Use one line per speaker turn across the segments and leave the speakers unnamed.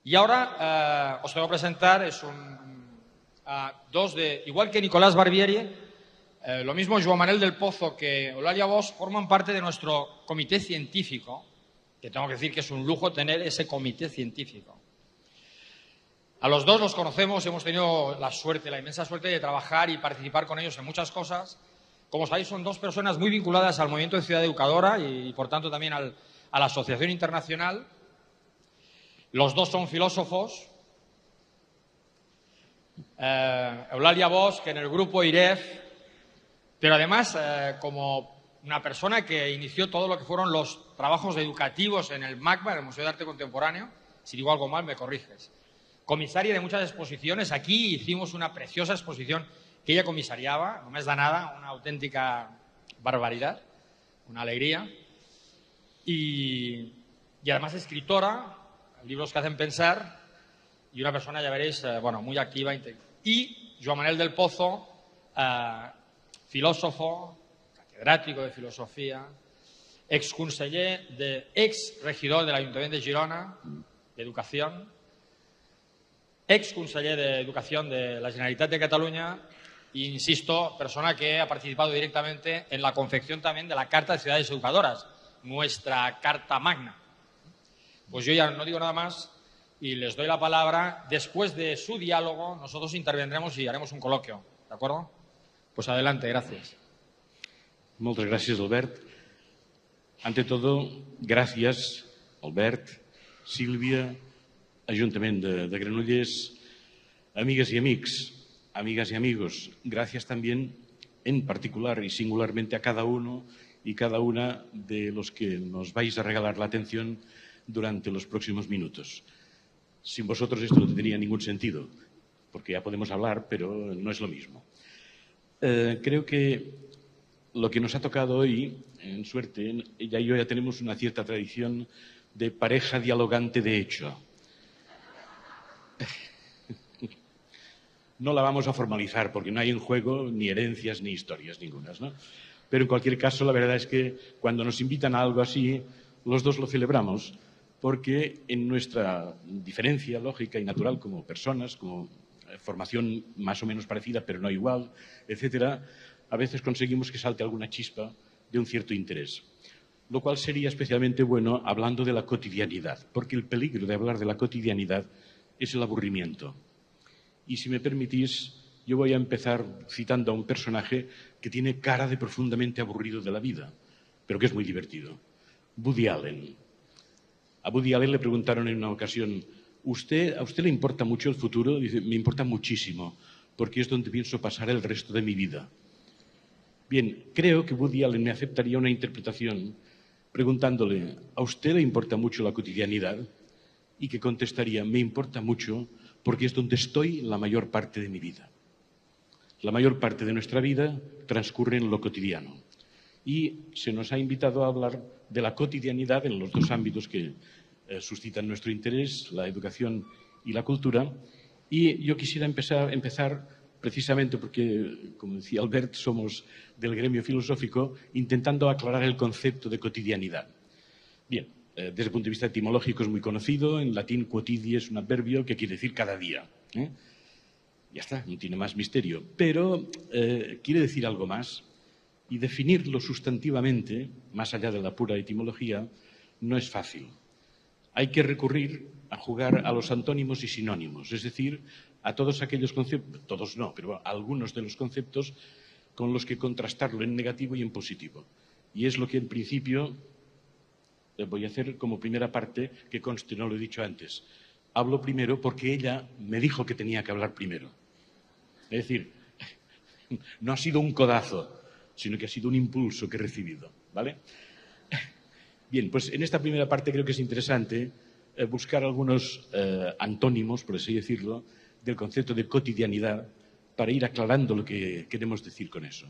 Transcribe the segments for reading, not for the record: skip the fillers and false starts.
Y ahora os tengo que presentar, igual que Nicolás Barbieri, lo mismo Joan Manel del Pozo que Eulalia Bosch forman parte de nuestro comité científico, que tengo que decir que es un lujo tener ese comité científico. A los dos los conocemos, hemos tenido la inmensa suerte de trabajar y participar con ellos en muchas cosas. Como sabéis, son dos personas muy vinculadas al movimiento de Ciudad Educadora y por tanto, también a la Asociación Internacional. Los dos son filósofos. Eulalia Bosch, que en el grupo IREF, pero además como una persona que inició todo lo que fueron los trabajos educativos en el MACBA, el Museo de Arte Contemporáneo. Si digo algo mal, me corriges. Comisaria de muchas exposiciones. Aquí hicimos una preciosa exposición que ella comisariaba, no me da nada, una auténtica barbaridad, una alegría. Y además escritora, libros que hacen pensar, y una persona, ya veréis, muy activa. Y Joan Manel del Pozo, filósofo, catedrático de filosofía, ex-regidor del Ayuntamiento de Girona, de Educación, ex-conseller d'Educació de la Generalitat de Cataluña e, insisto, persona que ha participado directamente en la confección también de la Carta de Ciudades Educadoras, nuestra Carta Magna. Pues yo ya no digo nada más y les doy la palabra. Después de su diálogo, nosotros intervendremos y haremos un coloquio, ¿de acuerdo? Pues adelante, gracias.
Moltes gràcies, Albert. Ante todo, gràcies, Albert, Sílvia, Ajuntament de Granollers, amigas y amigos, gracias también en particular y singularmente a cada uno y cada una de los que nos vais a regalar la atención durante los próximos minutos. Sin vosotros esto no tendría ningún sentido, porque ya podemos hablar, pero no es lo mismo. Creo que lo que nos ha tocado hoy, en suerte, ella y yo ya tenemos una cierta tradición de pareja dialogante de hecho. No la vamos a formalizar porque no hay en juego ni herencias ni historias ningunas, ¿no? Pero en cualquier caso, la verdad es que cuando nos invitan a algo así, los dos lo celebramos porque en nuestra diferencia lógica y natural como personas, como formación más o menos parecida pero no igual, etcétera, a veces conseguimos que salte alguna chispa de un cierto interés. Lo cual sería especialmente bueno hablando de la cotidianidad, porque el peligro de hablar de la cotidianidad es el aburrimiento. Y si me permitís, yo voy a empezar citando a un personaje que tiene cara de profundamente aburrido de la vida, pero que es muy divertido. Woody Allen. A Woody Allen le preguntaron en una ocasión, ¿a usted le importa mucho el futuro? Dice, me importa muchísimo, porque es donde pienso pasar el resto de mi vida. Bien, creo que Woody Allen me aceptaría una interpretación preguntándole, ¿a usted le importa mucho la cotidianidad? Y que contestaría, me importa mucho porque es donde estoy la mayor parte de mi vida. La mayor parte de nuestra vida transcurre en lo cotidiano. Y se nos ha invitado a hablar de la cotidianidad en los dos ámbitos que suscitan nuestro interés, la educación y la cultura. Y yo quisiera empezar precisamente porque, como decía Albert, somos del gremio filosófico, intentando aclarar el concepto de cotidianidad. Bien. Desde el punto de vista etimológico es muy conocido. En latín, quotidie es un adverbio que quiere decir cada día. Ya está, no tiene más misterio. Pero quiere decir algo más y definirlo sustantivamente, más allá de la pura etimología, no es fácil. Hay que recurrir a jugar a los antónimos y sinónimos, es decir, a todos aquellos conceptos, todos no, pero a algunos de los conceptos con los que contrastarlo en negativo y en positivo. Y es lo que en principio voy a hacer como primera parte, que conste, no lo he dicho antes. Hablo primero porque ella me dijo que tenía que hablar primero. Es decir, no ha sido un codazo, sino que ha sido un impulso que he recibido, ¿vale? Bien, pues en esta primera parte creo que es interesante buscar algunos antónimos, por así decirlo, del concepto de cotidianidad para ir aclarando lo que queremos decir con eso.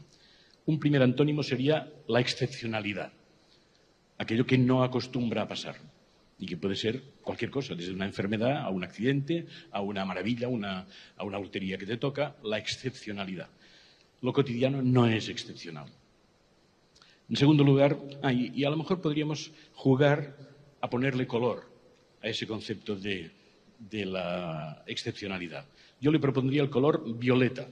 Un primer antónimo sería la excepcionalidad. Aquello que no acostumbra a pasar y que puede ser cualquier cosa, desde una enfermedad a un accidente, a una maravilla, a una lotería que te toca, la excepcionalidad. Lo cotidiano no es excepcional. En segundo lugar, y a lo mejor podríamos jugar a ponerle color a ese concepto de de la excepcionalidad. Yo le propondría el color violeta,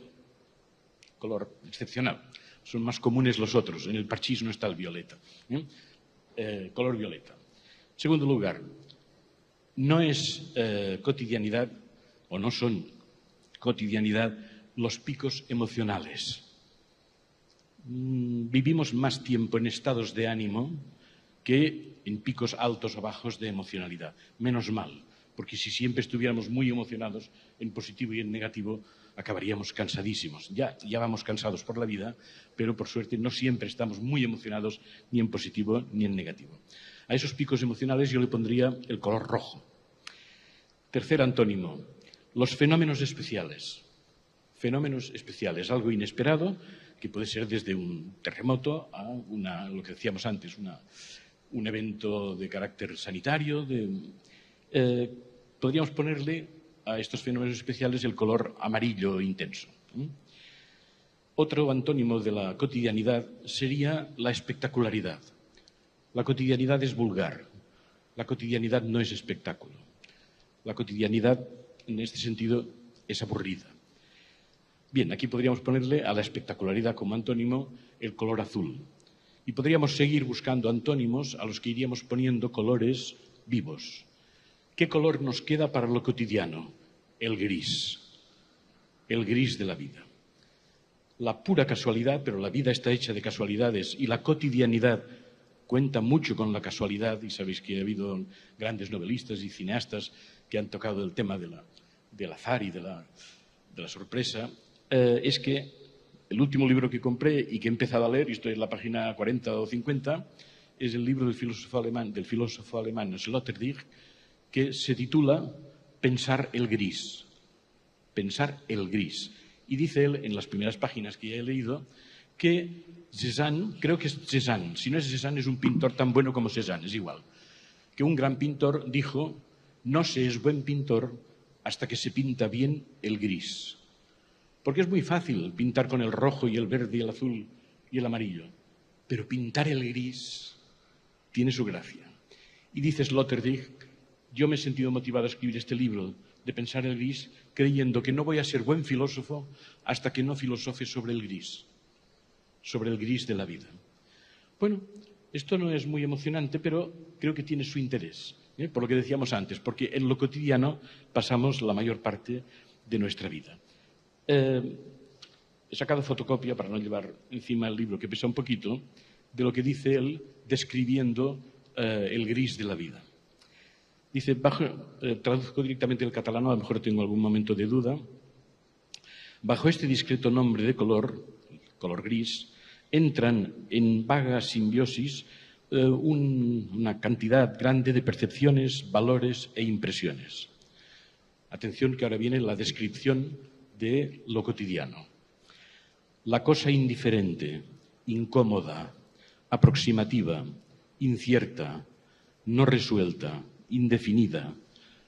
color excepcional. Son más comunes los otros. En el parchís no está el violeta. Color violeta. En segundo lugar, no es cotidianidad o no son cotidianidad los picos emocionales. Vivimos más tiempo en estados de ánimo que en picos altos o bajos de emocionalidad. Menos mal, porque si siempre estuviéramos muy emocionados en positivo y en negativo, acabaríamos cansadísimos. Ya vamos cansados por la vida, pero por suerte no siempre estamos muy emocionados ni en positivo ni en negativo. A esos picos emocionales yo le pondría el color rojo. Tercer antónimo, los fenómenos especiales. Fenómenos especiales, algo inesperado, que puede ser desde un terremoto a lo que decíamos antes, un evento de carácter sanitario. Podríamos ponerle a estos fenómenos especiales el color amarillo intenso. Otro antónimo de la cotidianidad sería la espectacularidad. La cotidianidad es vulgar. La cotidianidad no es espectáculo. La cotidianidad, en este sentido, es aburrida. Bien, aquí podríamos ponerle a la espectacularidad como antónimo el color azul. Y podríamos seguir buscando antónimos a los que iríamos poniendo colores vivos. ¿Qué color nos queda para lo cotidiano? El gris de la vida. La pura casualidad, pero la vida está hecha de casualidades y la cotidianidad cuenta mucho con la casualidad, y sabéis que ha habido grandes novelistas y cineastas que han tocado el tema del azar y de la sorpresa. Es que el último libro que compré y que he empezado a leer, y estoy en la página 40 o 50, es el libro del filósofo alemán Sloterdijk, que se titula Pensar el gris. Pensar el gris. Y dice él, en las primeras páginas que ya he leído, que Cézanne, creo que es Cézanne, si no es Cézanne es un pintor tan bueno como Cézanne, es igual, que un gran pintor dijo, no se es buen pintor hasta que se pinta bien el gris. Porque es muy fácil pintar con el rojo y el verde y el azul y el amarillo, pero pintar el gris tiene su gracia. Y dice Sloterdijk, yo me he sentido motivado a escribir este libro de Pensar el gris creyendo que no voy a ser buen filósofo hasta que no filosofe sobre el gris de la vida. Bueno, esto no es muy emocionante, pero creo que tiene su interés, por lo que decíamos antes, porque en lo cotidiano pasamos la mayor parte de nuestra vida. He sacado fotocopia, para no llevar encima el libro, que pesa un poquito, de lo que dice él describiendo el gris de la vida. Dice, traduzco directamente el catalán, a lo mejor tengo algún momento de duda. Bajo este discreto nombre de color gris, entran en vaga simbiosis una cantidad grande de percepciones, valores e impresiones. Atención que ahora viene la descripción de lo cotidiano. La cosa indiferente, incómoda, aproximativa, incierta, no resuelta, indefinida,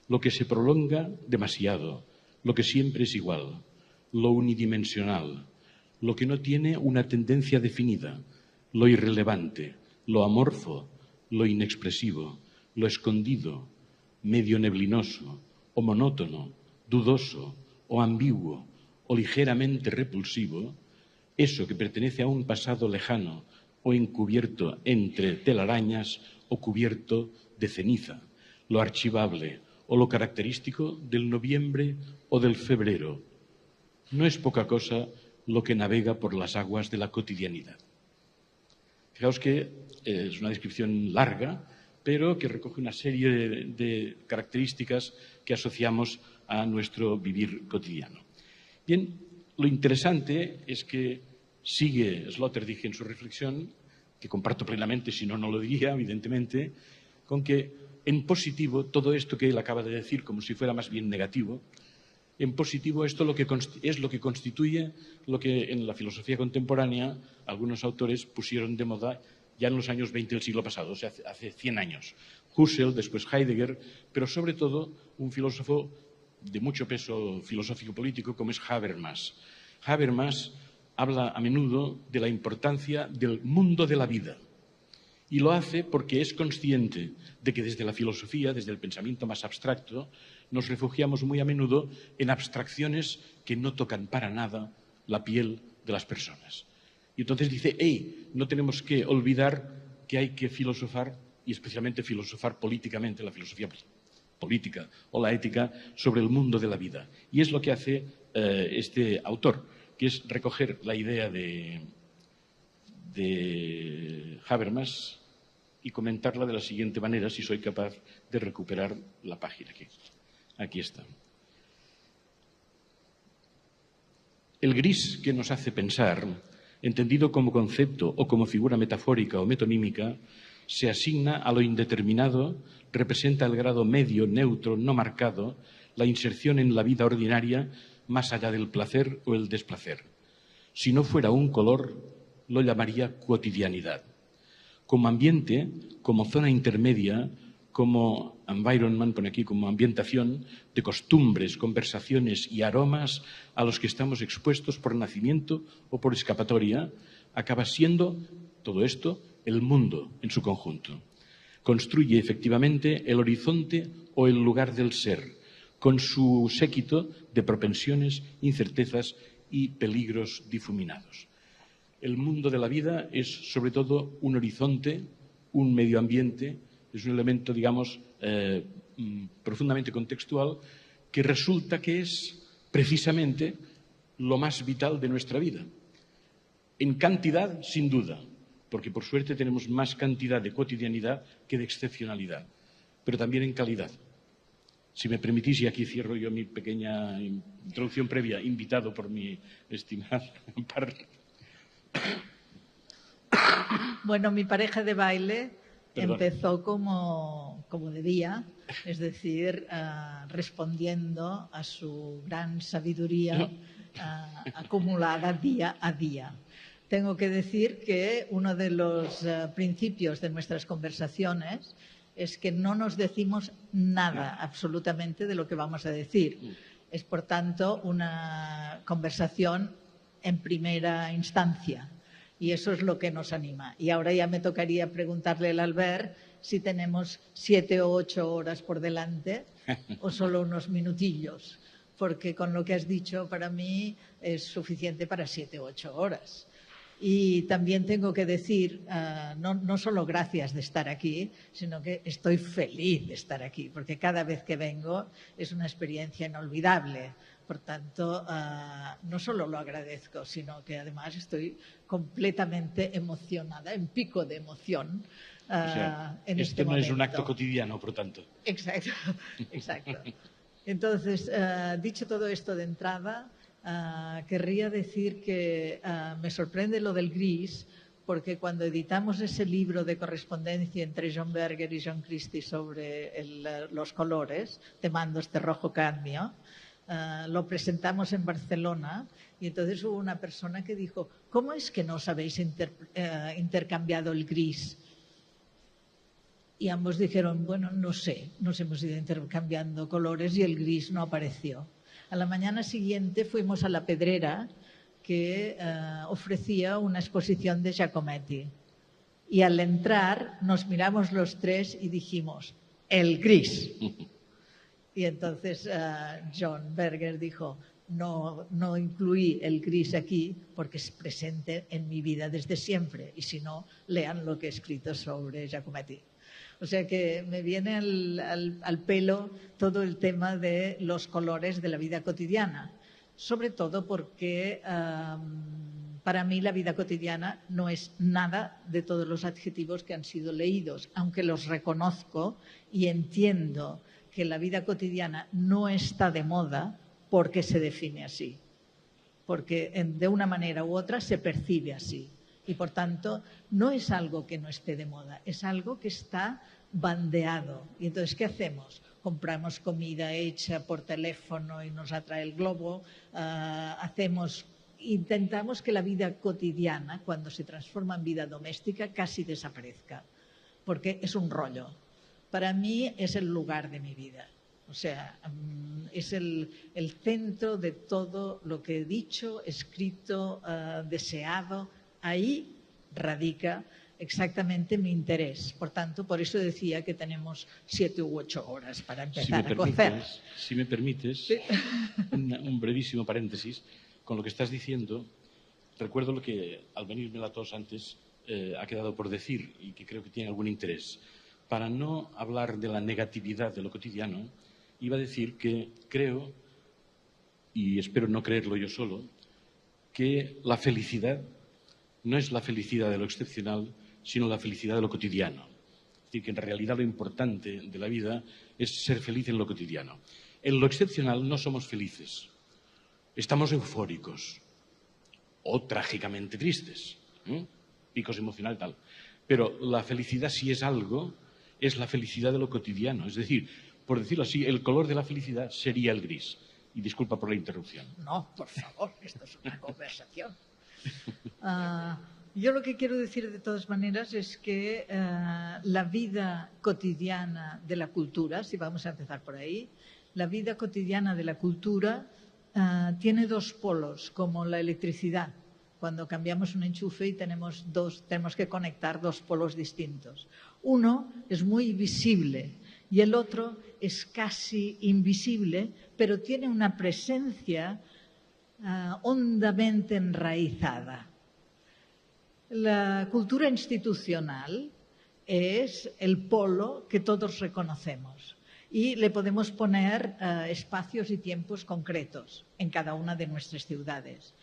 lo que se prolonga demasiado, lo que siempre es igual, lo unidimensional, lo que no tiene una tendencia definida, lo irrelevante, lo amorfo, lo inexpresivo, lo escondido, medio neblinoso o monótono, dudoso o ambiguo o ligeramente repulsivo, eso que pertenece a un pasado lejano o encubierto entre telarañas o cubierto de ceniza, lo archivable o lo característico del noviembre o del febrero. No es poca cosa lo que navega por las aguas de la cotidianidad. Fijaos que es una descripción larga, pero que recoge una serie de características que asociamos a nuestro vivir cotidiano. Bien, lo interesante es que sigue Sloterdijk en su reflexión, que comparto plenamente, si no, no lo diría, evidentemente, con que en positivo todo esto que él acaba de decir, como si fuera más bien negativo, en positivo esto es lo que constituye lo que en la filosofía contemporánea algunos autores pusieron de moda ya en los años 20 del siglo pasado, o sea, hace 100 años. Husserl, después Heidegger, pero sobre todo un filósofo de mucho peso filosófico-político como es Habermas. Habermas habla a menudo de la importancia del mundo de la vida Y lo hace porque es consciente de que desde la filosofía, desde el pensamiento más abstracto, nos refugiamos muy a menudo en abstracciones que no tocan para nada la piel de las personas. Y entonces dice, hey, no tenemos que olvidar que hay que filosofar, y especialmente filosofar políticamente, la filosofía política o la ética, sobre el mundo de la vida. Y es lo que hace este autor, que es recoger la idea de Habermas y comentarla de la siguiente manera, si soy capaz de recuperar la página. Aquí está. El gris que nos hace pensar, entendido como concepto o como figura metafórica o metonímica, se asigna a lo indeterminado, representa el grado medio, neutro, no marcado, la inserción en la vida ordinaria más allá del placer o el desplacer. Si no fuera un color, lo llamaría cotidianidad. Como ambiente, como zona intermedia, como environment, pone aquí, como ambientación de costumbres, conversaciones y aromas a los que estamos expuestos por nacimiento o por escapatoria, acaba siendo todo esto el mundo en su conjunto. Construye efectivamente el horizonte o el lugar del ser, con su séquito de propensiones, incertezas y peligros difuminados. El mundo de la vida es, sobre todo, un horizonte, un medio ambiente, es un elemento, digamos, profundamente contextual, que resulta que es precisamente lo más vital de nuestra vida. En cantidad, sin duda, porque por suerte tenemos más cantidad de cotidianidad que de excepcionalidad, pero también en calidad. Si me permitís, y aquí cierro yo mi pequeña introducción previa, invitado por mi estimada par.
Bueno, mi pareja de baile empezó como debía, es decir, respondiendo a su gran sabiduría acumulada día a día. Tengo que decir que uno de los principios de nuestras conversaciones es que no nos decimos nada absolutamente de lo que vamos a decir. Es, por tanto, una conversación en primera instancia. Y eso es lo que nos anima. Y ahora ya me tocaría preguntarle al Albert si tenemos 7 o 8 horas por delante o solo unos minutillos, porque con lo que has dicho para mí es suficiente para 7 o 8 horas. Y también tengo que decir, no solo gracias de estar aquí, sino que estoy feliz de estar aquí, porque cada vez que vengo es una experiencia inolvidable. Por tanto, no solo lo agradezco, sino que además estoy completamente emocionada, en pico de emoción en este momento.
Esto no es un acto cotidiano, por tanto.
Exacto, exacto. Entonces, dicho todo esto de entrada, querría decir que me sorprende lo del gris, porque cuando editamos ese libro de correspondencia entre John Berger y John Christie sobre los colores, Te mando este rojo cadmio, lo presentamos en Barcelona y entonces hubo una persona que dijo, ¿cómo es que no os habéis intercambiado el gris? Y ambos dijeron, bueno, no sé, nos hemos ido intercambiando colores y el gris no apareció. A la mañana siguiente fuimos a La Pedrera, que ofrecía una exposición de Giacometti. Y al entrar nos miramos los tres y dijimos, el gris. Y entonces John Berger dijo, no incluí el gris aquí porque es presente en mi vida desde siempre. Y si no, lean lo que he escrito sobre Giacometti. O sea que me viene al pelo todo el tema de los colores de la vida cotidiana. Sobre todo porque para mí la vida cotidiana no es nada de todos los adjetivos que han sido leídos, aunque los reconozco y entiendo que la vida cotidiana no está de moda porque se define así, porque de una manera u otra se percibe así. Y, por tanto, no es algo que no esté de moda, es algo que está bandeado. Y entonces, ¿qué hacemos? Compramos comida hecha por teléfono y nos atrae el globo, intentamos que la vida cotidiana, cuando se transforma en vida doméstica, casi desaparezca, porque es un rollo. Para mí es el lugar de mi vida. O sea, es el centro de todo lo que he dicho, escrito, deseado. Ahí radica exactamente mi interés. Por tanto, por eso decía que tenemos 7 u 8 horas para empezar a cocer.
Si me permites,
Sí.
un brevísimo paréntesis. Con lo que estás diciendo, recuerdo lo que al venirme la tos antes ha quedado por decir y que creo que tiene algún interés. Para no hablar de la negatividad de lo cotidiano, iba a decir que creo, y espero no creerlo yo solo, que la felicidad no es la felicidad de lo excepcional, sino la felicidad de lo cotidiano. Es decir, que en realidad lo importante de la vida es ser feliz en lo cotidiano. En lo excepcional no somos felices, estamos eufóricos o trágicamente tristes, picos emocionales tal. Pero la felicidad, si es algo, es la felicidad de lo cotidiano. Es decir, por decirlo así, el color de la felicidad sería el gris. Y disculpa por la interrupción.
No, por favor, esto es una conversación. Yo lo que quiero decir de todas maneras es que la vida cotidiana de la cultura, si vamos a empezar por ahí, la vida cotidiana de la cultura tiene 2 polos, como la electricidad. Cuando cambiamos un enchufe y tenemos que conectar 2 polos distintos. Uno es muy visible y el otro es casi invisible, pero tiene una presencia hondamente enraizada. La cultura institucional es el polo que todos reconocemos y le podemos poner espacios y tiempos concretos en cada una de nuestras ciudades.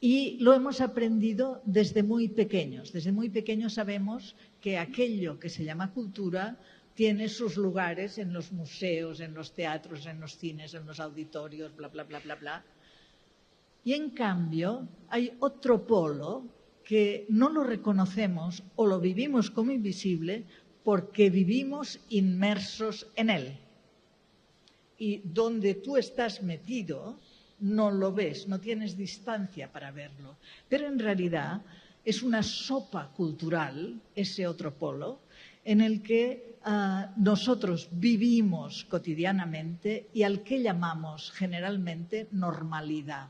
Y lo hemos aprendido desde muy pequeños. Desde muy pequeños sabemos que aquello que se llama cultura tiene sus lugares en los museos, en los teatros, en los cines, en los auditorios, bla, bla, bla, bla, bla. Y en cambio hay otro polo que no lo reconocemos o lo vivimos como invisible porque vivimos inmersos en él. Y donde tú estás metido no lo ves, no tienes distancia para verlo. Pero en realidad es una sopa cultural, ese otro polo, en el que nosotros vivimos cotidianamente y al que llamamos generalmente normalidad.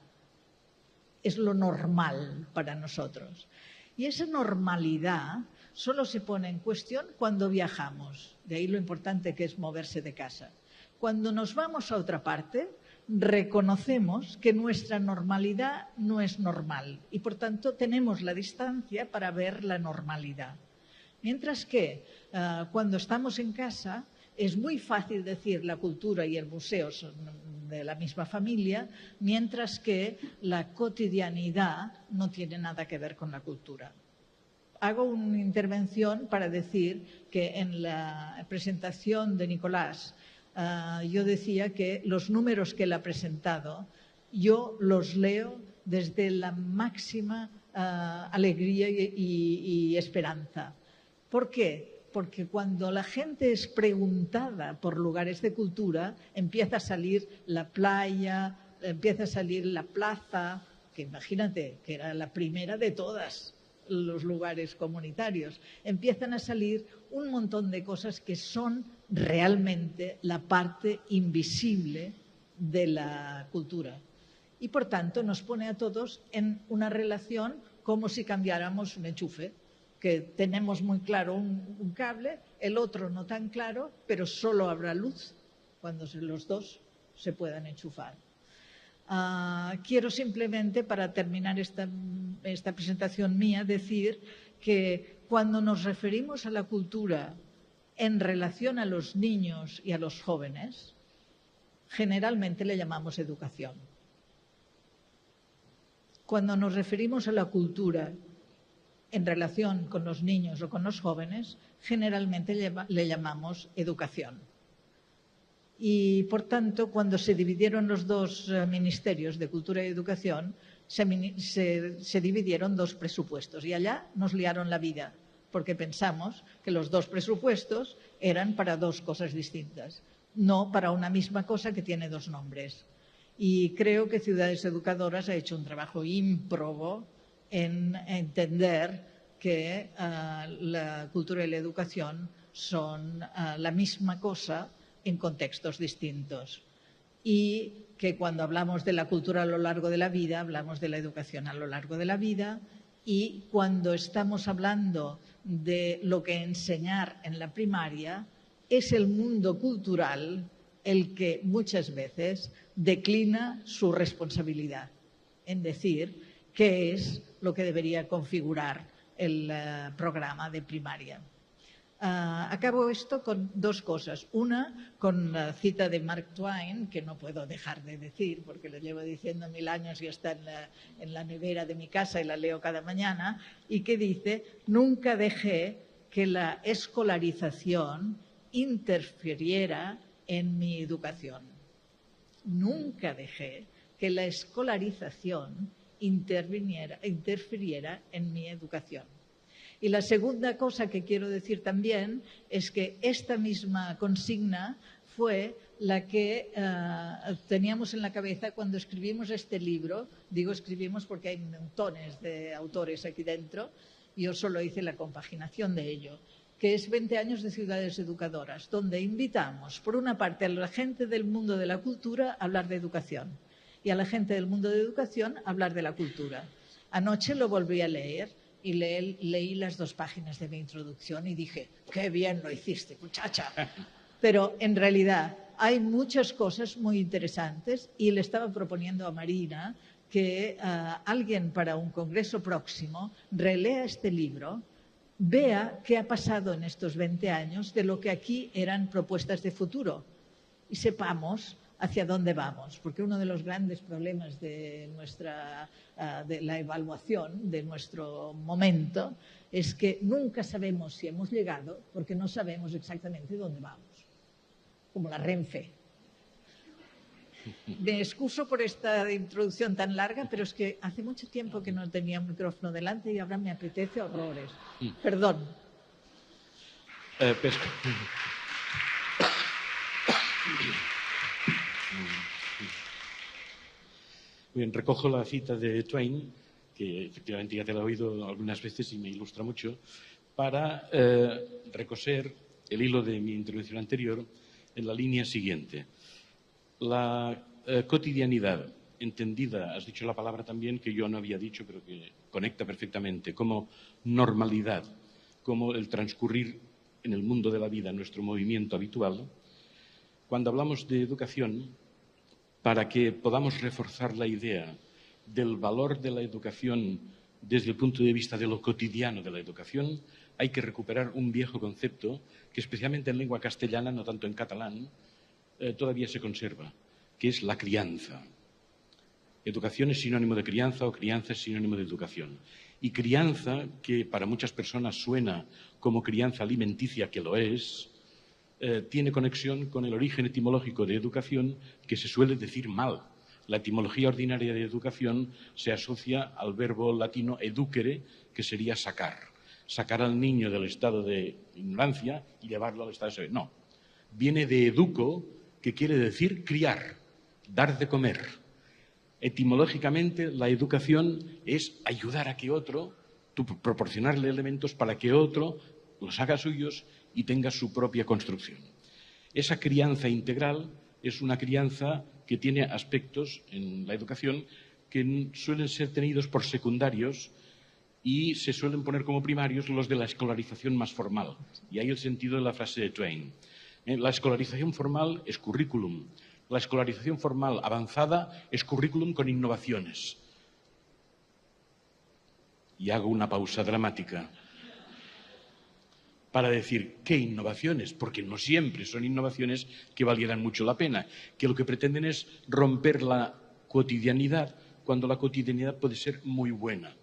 Es lo normal para nosotros. Y esa normalidad solo se pone en cuestión cuando viajamos. De ahí lo importante que es moverse de casa. Cuando nos vamos a otra parte, reconocemos que nuestra normalidad no es normal y, por tanto, tenemos la distancia para ver la normalidad. Mientras que cuando estamos en casa es muy fácil decir la cultura y el museo son de la misma familia, mientras que la cotidianidad no tiene nada que ver con la cultura. Hago una intervención para decir que en la presentación de Nicolás yo decía que los números que él ha presentado yo los leo desde la máxima alegría y esperanza. ¿Por qué? Porque cuando la gente es preguntada por lugares de cultura, empieza a salir la playa, empieza a salir la plaza, que imagínate que era la primera de todas los lugares comunitarios. Empiezan a salir un montón de cosas que son realmente la parte invisible de la cultura. Y por tanto nos pone a todos en una relación como si cambiáramos un enchufe, que tenemos muy claro un cable, el otro no tan claro, pero solo habrá luz cuando los dos se puedan enchufar. Quiero simplemente, para terminar esta presentación mía, decir que cuando nos referimos a la cultura en relación a los niños y a los jóvenes, generalmente le llamamos educación. Cuando nos referimos a la cultura en relación con los niños o con los jóvenes, generalmente le llamamos educación. Y, por tanto, cuando se dividieron los 2 ministerios de Cultura y Educación, se dividieron 2 presupuestos. Y allá nos liaron la vida, porque pensamos que los 2 presupuestos eran para 2 cosas distintas, no para una misma cosa que tiene 2 nombres. Y creo que Ciudades Educadoras ha hecho un trabajo ímprobo en entender que la cultura y la educación son la misma cosa en contextos distintos y que cuando hablamos de la cultura a lo largo de la vida, hablamos de la educación a lo largo de la vida Y cuando estamos hablando de lo que enseñar en la primaria, es el mundo cultural el que muchas veces declina su responsabilidad en decir qué es lo que debería configurar el programa de primaria. Acabo esto con dos cosas. Una, con la cita de Mark Twain, que no puedo dejar de decir porque lo llevo diciendo 1000 años y está en la nevera de mi casa y la leo cada mañana, y que dice: nunca dejé que la escolarización interfiriera en mi educación. Nunca dejé que la escolarización interfiriera en mi educación. Y la segunda cosa que quiero decir también es que esta misma consigna fue la que teníamos en la cabeza cuando escribimos este libro. Digo escribimos porque hay montones de autores aquí dentro. Yo solo hice la compaginación de ello, que es 20 años de ciudades educadoras, donde invitamos, por una parte, a la gente del mundo de la cultura a hablar de educación y a la gente del mundo de educación a hablar de la cultura. Anoche lo volví a leer y leí las 2 páginas de mi introducción y dije: ¡qué bien lo hiciste, muchacha! Pero en realidad hay muchas cosas muy interesantes y le estaba proponiendo a Marina que alguien para un congreso próximo relea este libro, vea qué ha pasado en estos 20 años de lo que aquí eran propuestas de futuro y sepamos hacia dónde vamos, porque uno de los grandes problemas de la evaluación de nuestro momento es que nunca sabemos si hemos llegado porque no sabemos exactamente dónde vamos, como la Renfe. Me excuso por esta introducción tan larga, pero es que hace mucho tiempo que no tenía un micrófono delante y ahora me apetece horrores. Perdón.
Bien, recojo la cita de Twain, que efectivamente ya te la he oído algunas veces y me ilustra mucho, para recoser el hilo de mi intervención anterior en la línea siguiente. La cotidianidad, entendida, has dicho la palabra también que yo no había dicho, pero que conecta perfectamente, como normalidad, como el transcurrir en el mundo de la vida, nuestro movimiento habitual. Cuando hablamos de educación, para que podamos reforzar la idea del valor de la educación desde el punto de vista de lo cotidiano de la educación, hay que recuperar un viejo concepto que, especialmente en lengua castellana, no tanto en catalán, todavía se conserva, que es la crianza. Educación es sinónimo de crianza o crianza es sinónimo de educación. Y crianza, que para muchas personas suena como crianza alimenticia, que lo es, tiene conexión con el origen etimológico de educación, que se suele decir mal. La etimología ordinaria de educación se asocia al verbo latino educere, que sería sacar. Sacar al niño del estado de ignorancia y llevarlo al estado de saber. No. Viene de educo, que quiere decir criar, dar de comer. Etimológicamente, la educación es ayudar a que otro, proporcionarle elementos para que otro los haga suyos y tenga su propia construcción. Esa crianza integral es una crianza que tiene aspectos en la educación que suelen ser tenidos por secundarios y se suelen poner como primarios los de la escolarización más formal. Y ahí el sentido de la frase de Twain. La escolarización formal es currículum. La escolarización formal avanzada es currículum con innovaciones. Y hago una pausa dramática para decir, ¿qué innovaciones? Porque no siempre son innovaciones que valieran mucho la pena, que lo que pretenden es romper la cotidianidad, cuando la cotidianidad puede ser muy buena.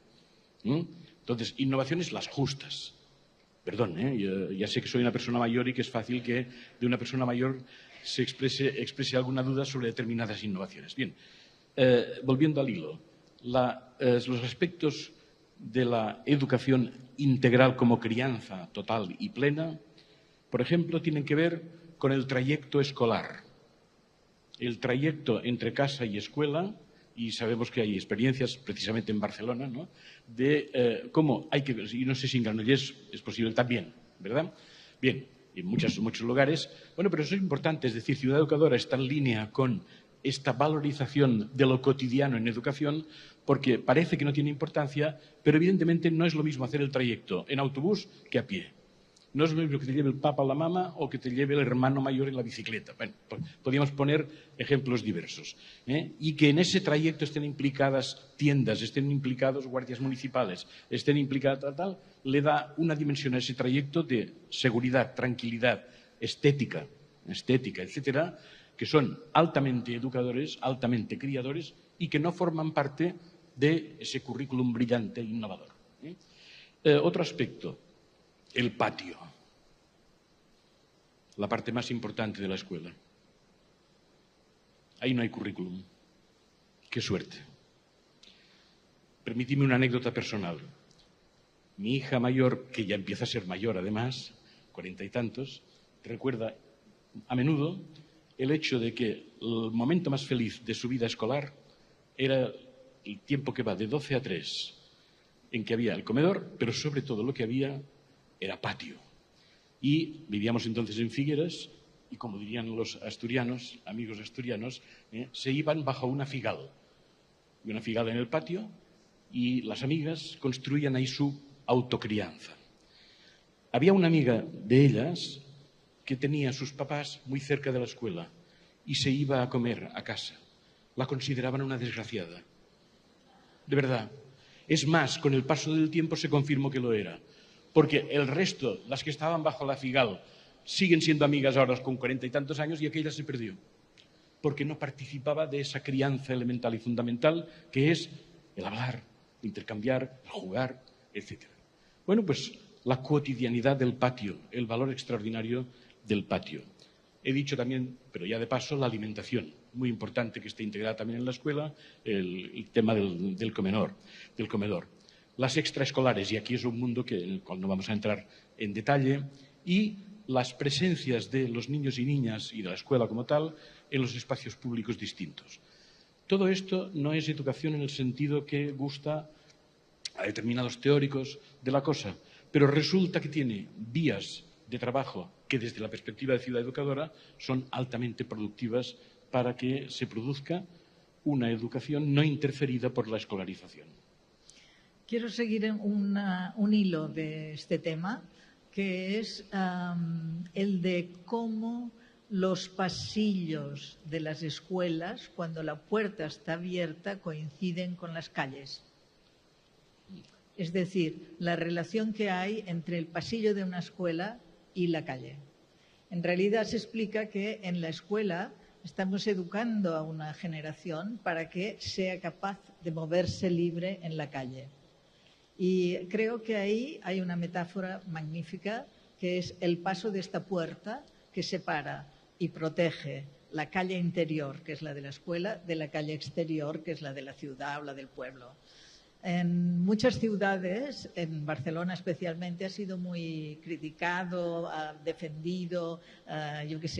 Entonces, innovaciones las justas. Perdón, ya sé que soy una persona mayor y que es fácil que de una persona mayor se exprese alguna duda sobre determinadas innovaciones. Bien, volviendo al hilo, los aspectos de la educación integral como crianza total y plena, por ejemplo, tienen que ver con el trayecto escolar. El trayecto entre casa y escuela, y sabemos que hay experiencias precisamente en Barcelona, ¿no?, de cómo hay que, y no sé si en Granollers es posible también, ¿verdad? Bien, y en muchos lugares. Bueno, pero eso es importante, es decir, Ciudad Educadora está en línea con esta valorización de lo cotidiano en educación, porque parece que no tiene importancia, pero evidentemente no es lo mismo hacer el trayecto en autobús que a pie. No es lo mismo que te lleve el papá o la mamá o que te lleve el hermano mayor en la bicicleta. Bueno, podríamos poner ejemplos diversos. Y que en ese trayecto estén implicadas tiendas, estén implicados guardias municipales, estén implicadas tal, le da una dimensión a ese trayecto de seguridad, tranquilidad, estética, etcétera, que son altamente educadores, altamente criadores y que no forman parte de ese currículum brillante e innovador. Otro aspecto, el patio, la parte más importante de la escuela. Ahí no hay currículum. Qué suerte. Permíteme una anécdota personal. Mi hija mayor, que ya empieza a ser mayor además, 40 y tantos, recuerda a menudo el hecho de que el momento más feliz de su vida escolar era el tiempo que va de 12 a 3, en que había el comedor, pero sobre todo lo que había era patio. Y vivíamos entonces en Figueras y, como dirían los asturianos, amigos asturianos, se iban bajo una figal. Y una figal en el patio y las amigas construían ahí su autocrianza. Había una amiga de ellas que tenía a sus papás muy cerca de la escuela y se iba a comer a casa. La consideraban una desgraciada. De verdad. Es más, con el paso del tiempo se confirmó que lo era. Porque el resto, las que estaban bajo la figal, siguen siendo amigas ahora con 40 y tantos años y aquella se perdió. Porque no participaba de esa crianza elemental y fundamental que es el hablar, el intercambiar, el jugar, etc. Bueno, pues la cotidianidad del patio, el valor extraordinario del patio. He dicho también, pero ya de paso, la alimentación, muy importante que esté integrada también en la escuela, el tema del comedor. Las extraescolares, y aquí es un mundo en el cual no vamos a entrar en detalle, y las presencias de los niños y niñas y de la escuela como tal en los espacios públicos distintos. Todo esto no es educación en el sentido que gusta a determinados teóricos de la cosa, pero resulta que tiene vías de trabajo que desde la perspectiva de ciudad educadora son altamente productivas para que se produzca una educación no interferida por la escolarización.
Quiero seguir un hilo de este tema, que es el de cómo los pasillos de las escuelas, cuando la puerta está abierta, coinciden con las calles. Es decir, la relación que hay entre el pasillo de una escuela y la calle. En realidad se explica que en la escuela estamos educando a una generación para que sea capaz de moverse libre en la calle. Y creo que ahí hay una metáfora magnífica, que es el paso de esta puerta que separa y protege la calle interior, que es la de la escuela, de la calle exterior, que es la de la ciudad o la del pueblo. En muchas ciudades, en Barcelona especialmente, ha sido muy criticado, defendido,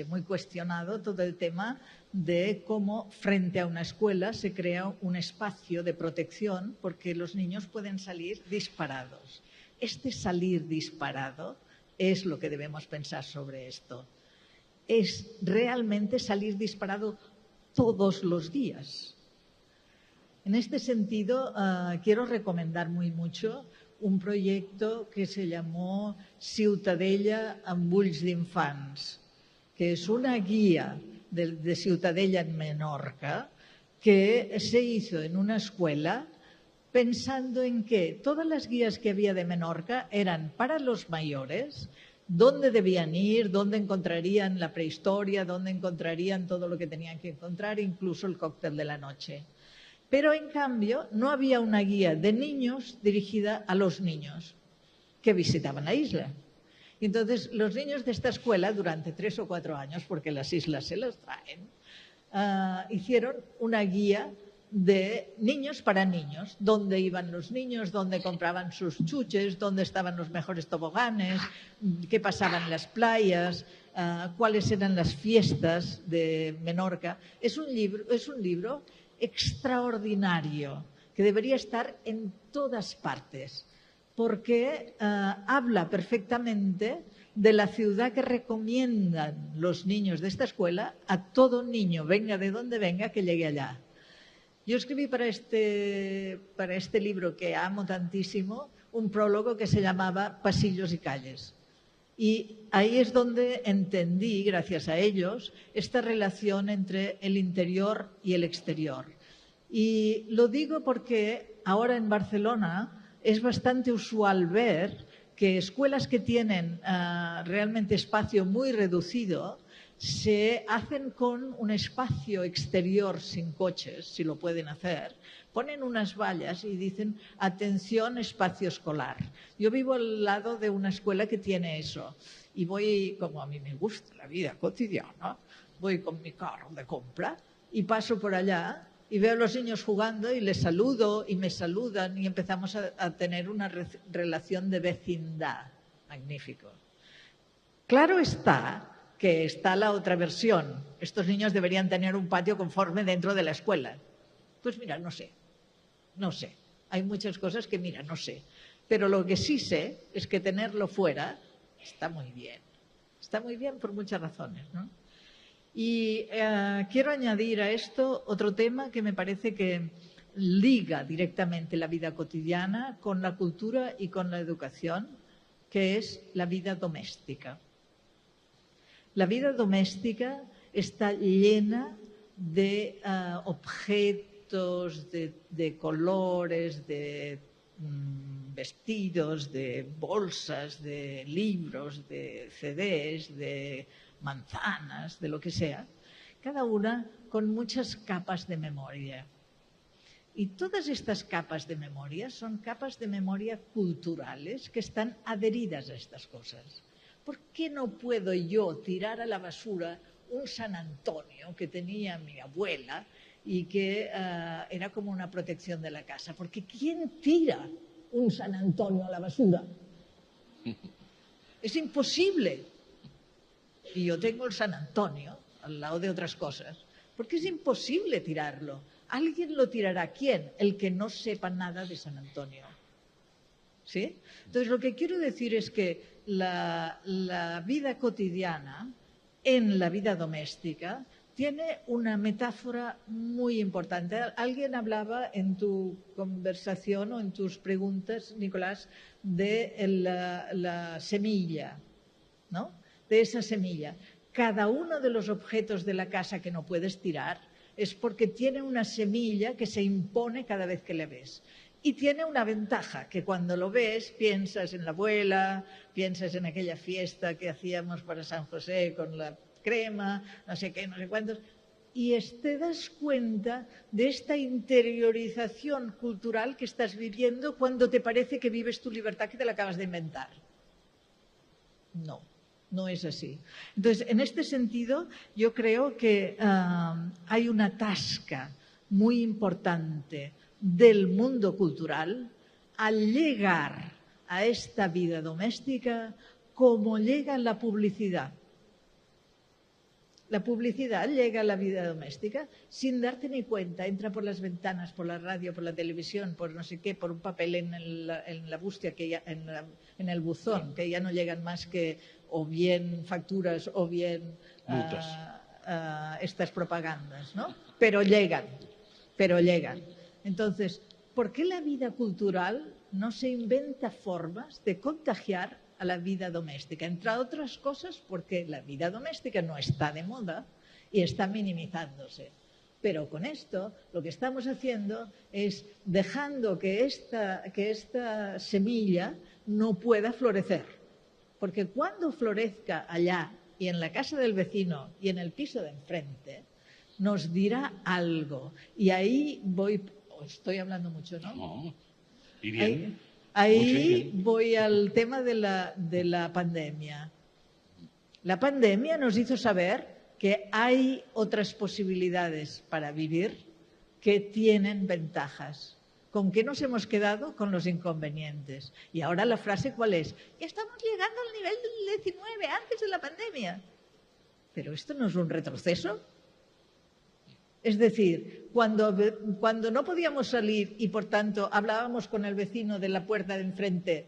muy cuestionado todo el tema de cómo frente a una escuela se crea un espacio de protección porque los niños pueden salir disparados. Este salir disparado es lo que debemos pensar sobre esto. Es realmente salir disparado todos los días. En este sentido, quiero recomendar muy mucho un proyecto que se llamó Ciutadella amb ulls d'infants, que es una guía de Ciutadella en Menorca que se hizo en una escuela pensando en que todas las guías que había de Menorca eran para los mayores, dónde debían ir, dónde encontrarían la prehistoria, dónde encontrarían todo lo que tenían que encontrar, incluso el cóctel de la noche. Pero, en cambio, no había una guía de niños dirigida a los niños que visitaban la isla. Y entonces, los niños de esta escuela, durante 3 o 4 años, porque las islas se las traen, hicieron una guía de niños para niños, dónde iban los niños, dónde compraban sus chuches, dónde estaban los mejores toboganes, qué pasaba en las playas, cuáles eran las fiestas de Menorca. Es un libro extraordinario que debería estar en todas partes porque habla perfectamente de la ciudad que recomiendan los niños de esta escuela a todo niño, venga de donde venga, que llegue allá. Yo escribí para este libro que amo tantísimo un prólogo que se llamaba Pasillos y calles. Y ahí es donde entendí, gracias a ellos, esta relación entre el interior y el exterior. Y lo digo porque ahora en Barcelona es bastante usual ver que escuelas que tienen realmente espacio muy reducido se hacen con un espacio exterior sin coches, si lo pueden hacer, ponen unas vallas y dicen atención espacio escolar. Yo vivo al lado de una escuela que tiene eso y voy, como a mí me gusta la vida cotidiana, voy con mi carro de compra y paso por allá y veo a los niños jugando y les saludo y me saludan y empezamos a tener una relación de vecindad. Magnífico. Claro está que está la otra versión. Estos niños deberían tener un patio conforme dentro de la escuela. Pues mira, no sé. Hay muchas cosas que, mira, no sé. Pero lo que sí sé es que tenerlo fuera está muy bien. Está muy bien por muchas razones, ¿no? Y quiero añadir a esto otro tema que me parece que liga directamente la vida cotidiana con la cultura y con la educación, que es la vida doméstica. La vida doméstica está llena de objetos, de colores, de vestidos, de bolsas, de libros, de CDs, de manzanas, de lo que sea, cada una con muchas capas de memoria. Y todas estas capas de memoria son capas de memoria culturales que están adheridas a estas cosas. ¿Por qué no puedo yo tirar a la basura un San Antonio que tenía mi abuela y que era como una protección de la casa? Porque ¿quién tira un San Antonio a la basura? Es imposible. Y yo tengo el San Antonio al lado de otras cosas, porque es imposible tirarlo. ¿Alguien lo tirará? ¿Quién? El que no sepa nada de San Antonio. ¿Sí? Entonces, lo que quiero decir es que la vida cotidiana en la vida doméstica tiene una metáfora muy importante. Alguien hablaba en tu conversación o en tus preguntas, Nicolás, de la semilla, ¿no? De esa semilla. Cada uno de los objetos de la casa que no puedes tirar es porque tiene una semilla que se impone cada vez que le ves. Y tiene una ventaja, que cuando lo ves piensas en la abuela, piensas en aquella fiesta que hacíamos para San José con la crema, no sé qué, no sé cuántos, y te das cuenta de esta interiorización cultural que estás viviendo cuando te parece que vives tu libertad que te la acabas de inventar. No es así. Entonces, en este sentido, yo creo que hay una tasca muy importante del mundo cultural al llegar a esta vida doméstica como llega la publicidad. La publicidad llega a la vida doméstica sin darte ni cuenta, entra por las ventanas, por la radio, por la televisión, por no sé qué, por un papel en la bustia, en el buzón, que ya no llegan más que o bien facturas o bien estas propagandas, ¿no? Pero llegan. Entonces, ¿por qué la vida cultural no se inventa formas de contagiar a la vida doméstica? Entre otras cosas, porque la vida doméstica no está de moda y está minimizándose. Pero con esto lo que estamos haciendo es dejando que esta semilla no pueda florecer. Porque cuando florezca allá y en la casa del vecino y en el piso de enfrente, nos dirá algo. Y ahí estoy hablando mucho, ¿no?
No, y bien.
Ahí voy al tema de la pandemia. La pandemia nos hizo saber que hay otras posibilidades para vivir que tienen ventajas. ¿Con qué nos hemos quedado? Con los inconvenientes. Y ahora la frase, ¿cuál es? Ya estamos llegando al nivel del 19, antes de la pandemia. ¿Pero esto no es un retroceso? Es decir, cuando no podíamos salir y, por tanto, hablábamos con el vecino de la puerta de enfrente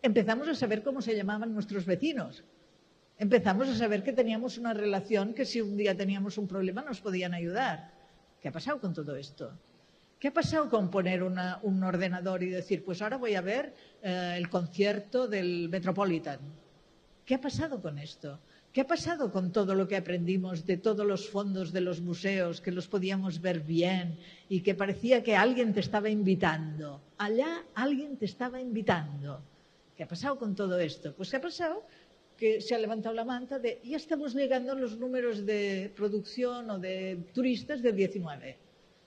empezamos a saber cómo se llamaban nuestros vecinos. Empezamos a saber que teníamos una relación que si un día teníamos un problema nos podían ayudar. ¿Qué ha pasado con todo esto? ¿Qué ha pasado con poner un ordenador y decir, pues ahora voy a ver el concierto del Metropolitan? ¿Qué ha pasado con esto? ¿Qué ha pasado con todo lo que aprendimos de todos los fondos de los museos, que los podíamos ver bien y que parecía que alguien te estaba invitando? Allá alguien te estaba invitando. ¿Qué ha pasado con todo esto? Pues ¿qué ha pasado? Que se ha levantado la manta de ya estamos llegando a los números de producción o de turistas del 19.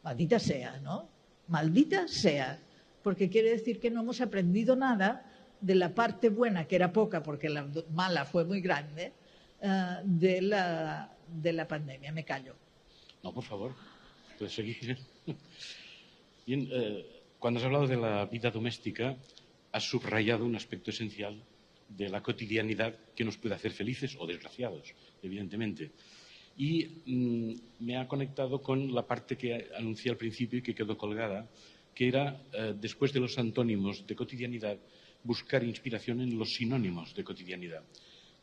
Maldita sea, ¿no? Maldita sea. Porque quiere decir que no hemos aprendido nada de la parte buena, que era poca porque la mala fue muy grande, de la pandemia. Me callo.
No, por favor, puedes seguir. Bien, cuando has hablado de la vida doméstica, has subrayado un aspecto esencial de la cotidianidad que nos puede hacer felices o desgraciados, evidentemente. Y me ha conectado con la parte que anuncié al principio y que quedó colgada, que era, después de los antónimos de cotidianidad, buscar inspiración en los sinónimos de cotidianidad,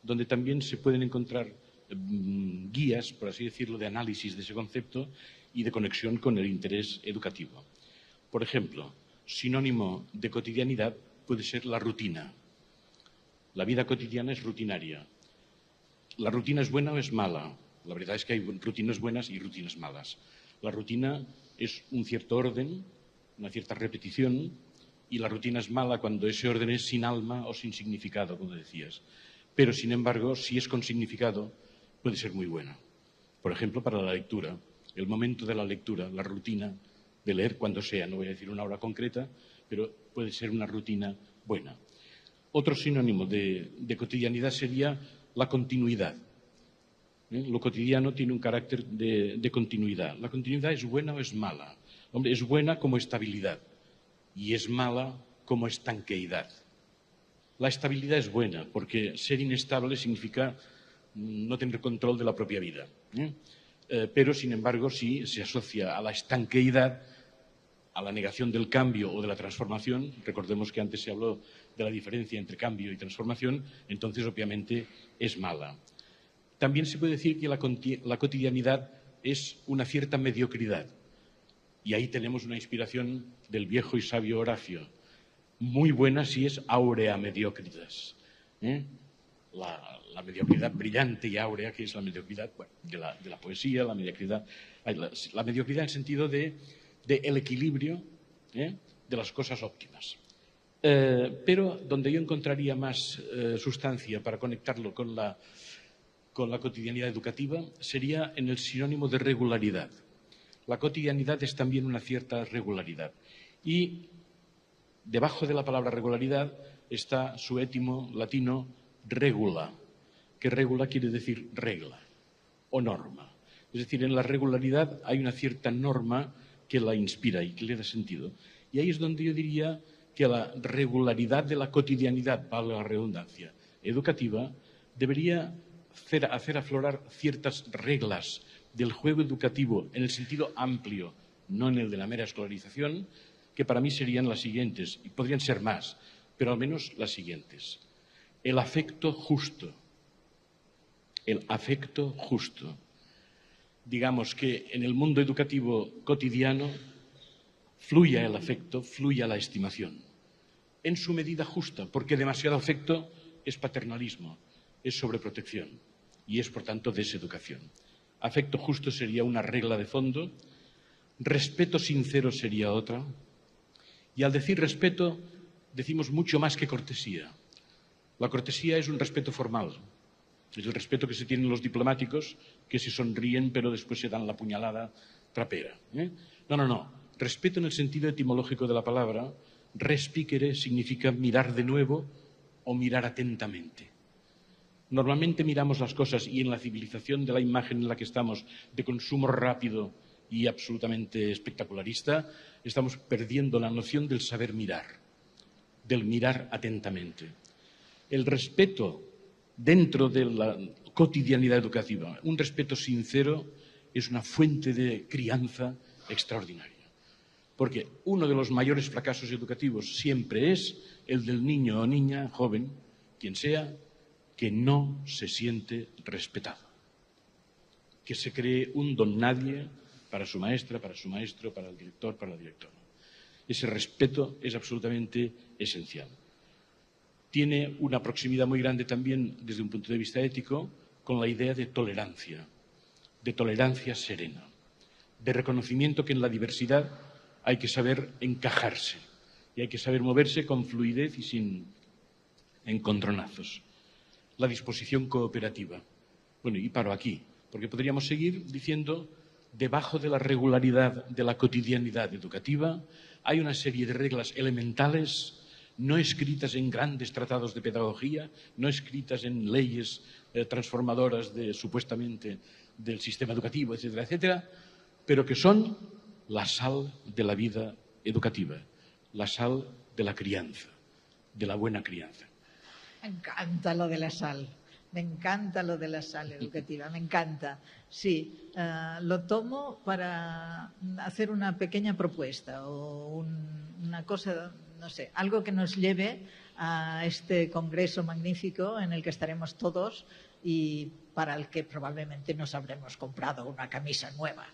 donde también se pueden encontrar guías, por así decirlo, de análisis de ese concepto y de conexión con el interés educativo. Por ejemplo, sinónimo de cotidianidad puede ser la rutina. La vida cotidiana es rutinaria. ¿La rutina es buena o es mala? La verdad es que hay rutinas buenas y rutinas malas. La rutina es un cierto orden, una cierta repetición, y la rutina es mala cuando ese orden es sin alma o sin significado, como decías. Pero, sin embargo, si es con significado, puede ser muy buena. Por ejemplo, para la lectura. El momento de la lectura, la rutina de leer cuando sea, no voy a decir una hora concreta, pero puede ser una rutina buena. Otro sinónimo de cotidianidad sería la continuidad. Lo cotidiano tiene un carácter de continuidad. ¿La continuidad es buena o es mala? Hombre, es buena como estabilidad y es mala como estanqueidad. La estabilidad es buena porque ser inestable significa no tener control de la propia vida. Pero, sin embargo, si se asocia a la estanqueidad, a la negación del cambio o de la transformación, recordemos que antes se habló de la diferencia entre cambio y transformación, entonces obviamente es mala. También se puede decir que la cotidianidad es una cierta mediocridad. Y ahí tenemos una inspiración del viejo y sabio Horacio. Muy buena si es áurea mediocritas. La mediocridad brillante y áurea, que es la mediocridad de la poesía, la mediocridad en el sentido de el equilibrio de las cosas óptimas. Pero donde yo encontraría más sustancia para conectarlo con la cotidianidad educativa sería en el sinónimo de regularidad. La cotidianidad es también una cierta regularidad. Y debajo de la palabra regularidad está su étimo latino regula, que regula quiere decir regla o norma. Es decir, en la regularidad hay una cierta norma que la inspira y que le da sentido. Y ahí es donde yo diría que la regularidad de la cotidianidad, valga la redundancia, educativa, debería hacer aflorar ciertas reglas del juego educativo en el sentido amplio, no en el de la mera escolarización, que para mí serían las siguientes, y podrían ser más, pero al menos las siguientes. El afecto justo. El afecto justo. Digamos que en el mundo educativo cotidiano fluya el afecto, fluya la estimación. En su medida justa, porque demasiado afecto es paternalismo, es sobreprotección y es, por tanto, deseducación. Afecto justo sería una regla de fondo, respeto sincero sería otra, y al decir respeto decimos mucho más que cortesía. La cortesía es un respeto formal, es el respeto que se tienen los diplomáticos que se sonríen pero después se dan la puñalada trapera. No. Respeto en el sentido etimológico de la palabra, respicere significa mirar de nuevo o mirar atentamente. Normalmente miramos las cosas y en la civilización de la imagen en la que estamos, de consumo rápido y absolutamente espectacularista, estamos perdiendo la noción del saber mirar, del mirar atentamente. El respeto dentro de la cotidianidad educativa, un respeto sincero, es una fuente de crianza extraordinaria. Porque uno de los mayores fracasos educativos siempre es el del niño o niña, joven, quien sea, que no se siente respetado, que se cree un don nadie para su maestra, para su maestro, para el director, para la directora. Ese respeto es absolutamente esencial. Tiene una proximidad muy grande también, desde un punto de vista ético, con la idea de tolerancia serena, de reconocimiento que en la diversidad hay que saber encajarse y hay que saber moverse con fluidez y sin encontronazos. La disposición cooperativa. Bueno, y paro aquí, porque podríamos seguir diciendo, debajo de la regularidad de la cotidianidad educativa hay una serie de reglas elementales no escritas en grandes tratados de pedagogía, no escritas en leyes transformadoras supuestamente del sistema educativo, etcétera, etcétera, pero que son la sal de la vida educativa, la sal de la crianza, de la buena crianza.
Me encanta lo de la sal. Me encanta lo de la sal educativa, me encanta. Sí, lo tomo para hacer una pequeña propuesta o una cosa, no sé, algo que nos lleve a este congreso magnífico en el que estaremos todos y para el que probablemente nos habremos comprado una camisa nueva.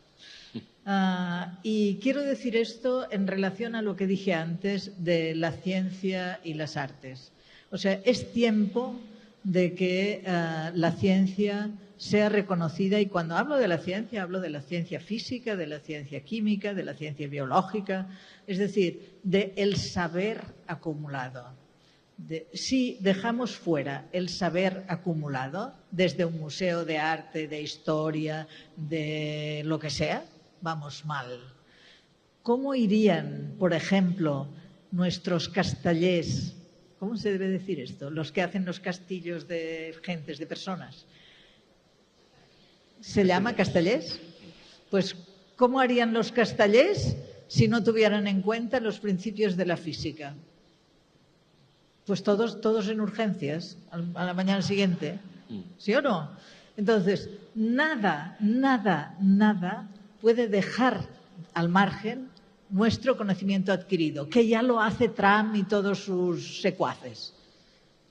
Y quiero decir esto en relación a lo que dije antes de la ciencia y las artes. O sea, es tiempo de que la ciencia sea reconocida, y cuando hablo de la ciencia física, de la ciencia química, de la ciencia biológica, es decir, del saber acumulado. Si dejamos fuera el saber acumulado, desde un museo de arte, de historia, de lo que sea, vamos mal. ¿Cómo irían, por ejemplo, nuestros castellers? ¿Cómo se debe decir esto? Los que hacen los castillos de gentes, de personas. ¿Se llama castellers? Pues, ¿cómo harían los castellers si no tuvieran en cuenta los principios de la física? Pues todos en urgencias, a la mañana siguiente. ¿Sí o no? Entonces, nada puede dejar al margen nuestro conocimiento adquirido, que ya lo hace Trump y todos sus secuaces.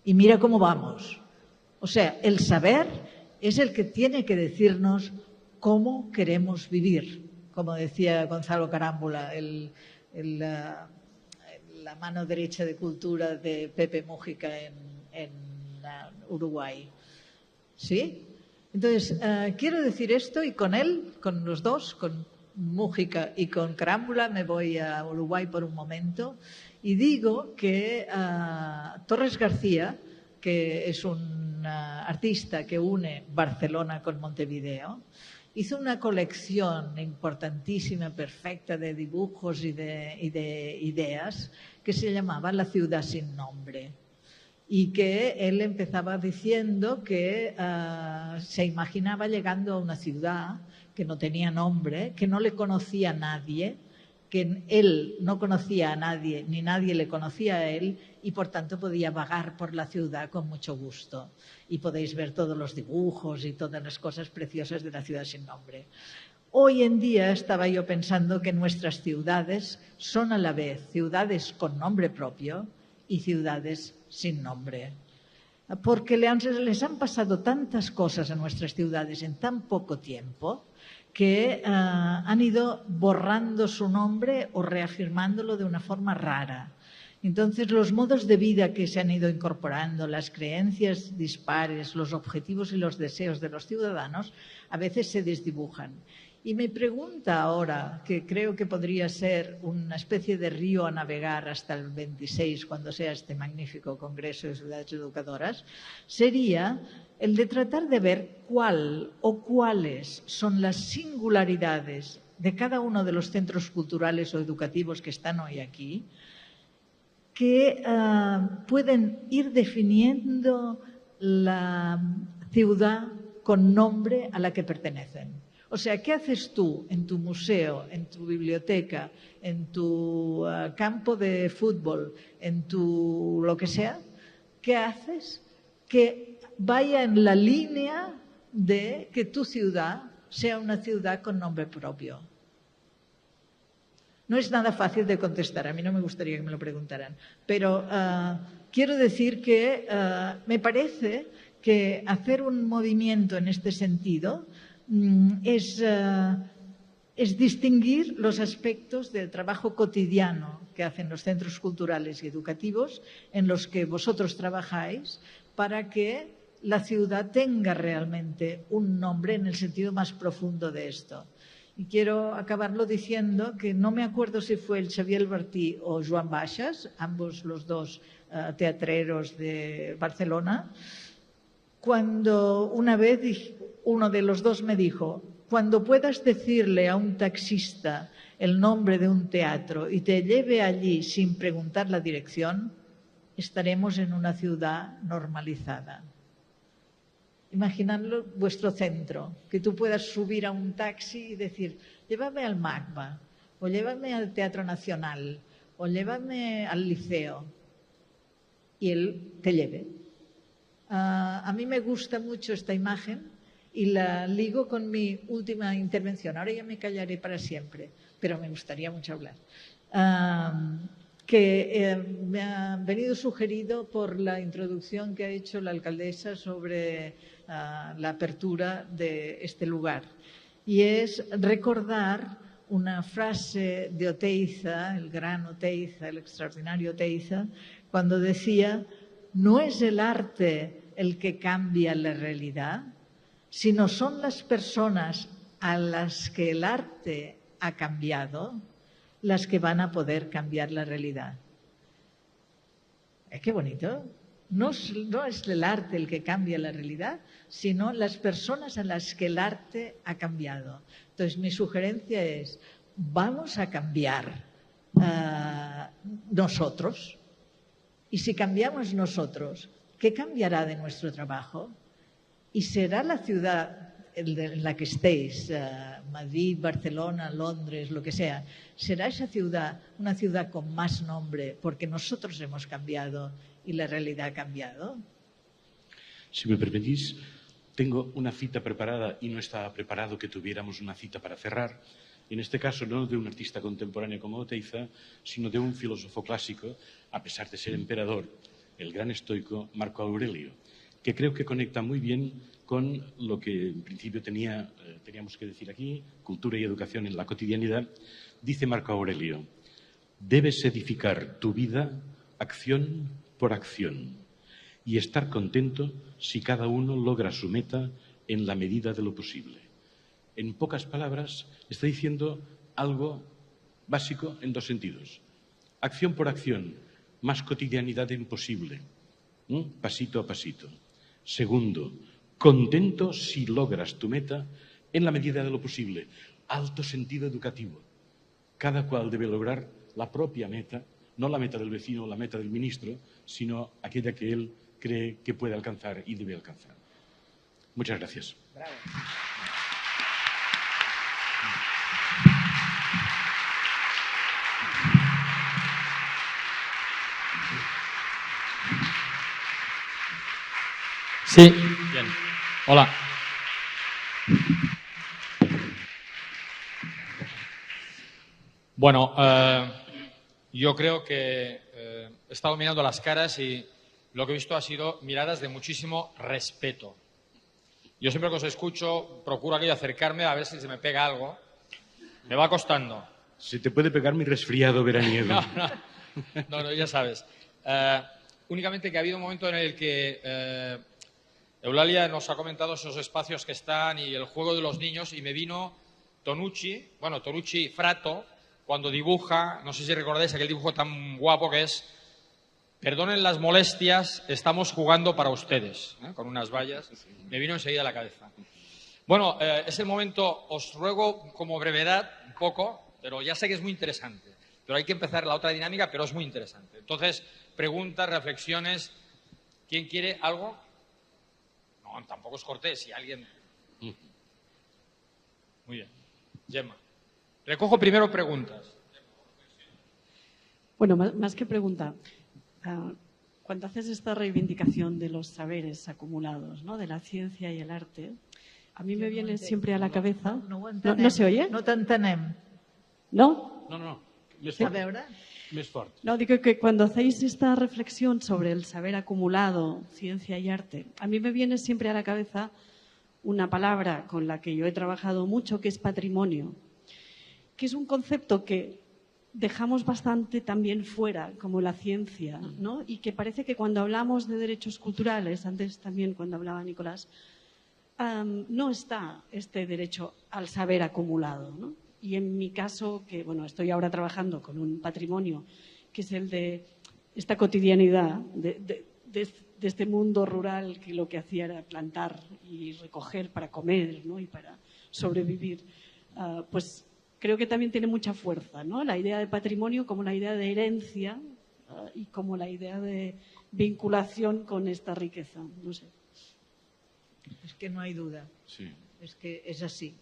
Y mira cómo vamos. O sea, el saber es el que tiene que decirnos cómo queremos vivir. Como decía Gonzalo Carámbula, la mano derecha de cultura de Pepe Mújica en Uruguay. ¿Sí? Entonces, quiero decir esto, y con él, con los dos, con Mújica y con Carámbula, me voy a Uruguay por un momento y digo que Torres García, que es un artista que une Barcelona con Montevideo, hizo una colección importantísima, perfecta, de dibujos y de ideas que se llamaba La ciudad sin nombre, y que él empezaba diciendo que se imaginaba llegando a una ciudad que no tenía nombre, que no le conocía a nadie, que él no conocía a nadie, ni nadie le conocía a él, y por tanto podía vagar por la ciudad con mucho gusto. Y podéis ver todos los dibujos y todas las cosas preciosas de la ciudad sin nombre. Hoy en día estaba yo pensando que nuestras ciudades son a la vez ciudades con nombre propio y ciudades sin nombre. Porque les han pasado tantas cosas a nuestras ciudades en tan poco tiempo que han ido borrando su nombre o reafirmándolo de una forma rara. Entonces, los modos de vida que se han ido incorporando, las creencias dispares, los objetivos y los deseos de los ciudadanos, a veces se desdibujan. Y me pregunta ahora, que creo que podría ser una especie de río a navegar hasta el 26, cuando sea este magnífico Congreso de Ciudades Educadoras, sería el de tratar de ver cuál o cuáles son las singularidades de cada uno de los centros culturales o educativos que están hoy aquí, que pueden ir definiendo la ciudad con nombre a la que pertenecen. O sea, ¿qué haces tú en tu museo, en tu biblioteca, en tu campo de fútbol, en tu lo que sea? ¿Qué haces que vaya en la línea de que tu ciudad sea una ciudad con nombre propio? No es nada fácil de contestar, a mí no me gustaría que me lo preguntaran, pero quiero decir que me parece que hacer un movimiento en este sentido es distinguir los aspectos del trabajo cotidiano que hacen los centros culturales y educativos en los que vosotros trabajáis para que la ciudad tenga realmente un nombre en el sentido más profundo de esto. Y quiero acabarlo diciendo que no me acuerdo si fue el Xavier Bertí o Joan Baixas, ambos los dos teatreros de Barcelona, cuando una vez uno de los dos me dijo: cuando puedas decirle a un taxista el nombre de un teatro y te lleve allí sin preguntar la dirección, estaremos en una ciudad normalizada. Imaginadlo vuestro centro, que tú puedas subir a un taxi y decir: llévame al MACBA, o llévame al Teatro Nacional, o llévame al Liceo, y él te lleve. A mí me gusta mucho esta imagen y la ligo con mi última intervención. Ahora ya me callaré para siempre, pero me gustaría mucho hablar. Me ha venido sugerido por la introducción que ha hecho la alcaldesa sobre la apertura de este lugar. Y es recordar una frase de Oteiza, el gran Oteiza, el extraordinario Oteiza, cuando decía: no es el arte el que cambia la realidad, sino son las personas a las que el arte ha cambiado las que van a poder cambiar la realidad. ¡Qué bonito! No es el arte el que cambia la realidad, sino las personas a las que el arte ha cambiado. Entonces, mi sugerencia es: vamos a cambiar nosotros. Y si cambiamos nosotros, ¿qué cambiará de nuestro trabajo? Y será la ciudad en la que estéis, Madrid, Barcelona, Londres, lo que sea, será esa ciudad una ciudad con más nombre porque nosotros hemos cambiado y la realidad ha cambiado.
Si me permitís, tengo una cita preparada y no estaba preparado que tuviéramos una cita para cerrar. En este caso, no de un artista contemporáneo como Oteiza, sino de un filósofo clásico, a pesar de ser emperador, el gran estoico Marco Aurelio, que creo que conecta muy bien con lo que en principio teníamos que decir aquí, cultura y educación en la cotidianidad. Dice Marco Aurelio: debes edificar tu vida acción por acción y estar contento si cada uno logra su meta en la medida de lo posible. En pocas palabras, está diciendo algo básico en dos sentidos. Acción por acción, más cotidianidad imposible, pasito a pasito. Segundo, contento si logras tu meta en la medida de lo posible. Alto sentido educativo. Cada cual debe lograr la propia meta, no la meta del vecino o la meta del ministro, sino aquella que él cree que puede alcanzar y debe alcanzar. Muchas gracias.
Bravo.
Sí. Bien. Hola. Bueno, yo creo que he estado mirando las caras y lo que he visto ha sido miradas de muchísimo respeto. Yo siempre que os escucho procuro aquí acercarme a ver si se me pega algo. Me va costando.
Se te puede pegar mi resfriado veraniego.
No, ya sabes. Únicamente que ha habido un momento en el que Eulalia nos ha comentado esos espacios que están y el juego de los niños, y me vino Tonucci Frato, cuando dibuja, no sé si recordáis aquel dibujo tan guapo que es: perdonen las molestias, estamos jugando para ustedes, con unas vallas. Me vino enseguida a la cabeza. Bueno, es el momento, os ruego como brevedad un poco, pero ya sé que es muy interesante. Pero hay que empezar la otra dinámica, pero es muy interesante. Entonces, preguntas, reflexiones. ¿Quién quiere algo? No, tampoco es cortés. Si alguien... Muy bien. Gemma. Recojo primero preguntas.
Bueno, más que pregunta, cuando haces esta reivindicación de los saberes acumulados, ¿no?, de la ciencia y el arte, a mí me viene siempre a la cabeza...
No se oye?
No t'entenem.
¿No?
No.
A veure?
Més fort.
No, digo que cuando hacéis esta reflexión sobre el saber acumulado, ciencia y arte, a mí me viene siempre a la cabeza una palabra con la que yo he trabajado mucho, que es patrimonio, que es un concepto que dejamos bastante también fuera, como la ciencia, ¿no? Y que parece que cuando hablamos de derechos culturales, antes también cuando hablaba Nicolás, no está este derecho al saber acumulado, ¿no? Y en mi caso, que bueno, estoy ahora trabajando con un patrimonio que es el de esta cotidianidad, de este mundo rural que lo que hacía era plantar y recoger para comer, ¿no? Y para sobrevivir, pues creo que también tiene mucha fuerza, ¿no? La idea de patrimonio como la idea de herencia y como la idea de vinculación con esta riqueza, no sé.
Es que no hay duda.
Sí.
Es que es así.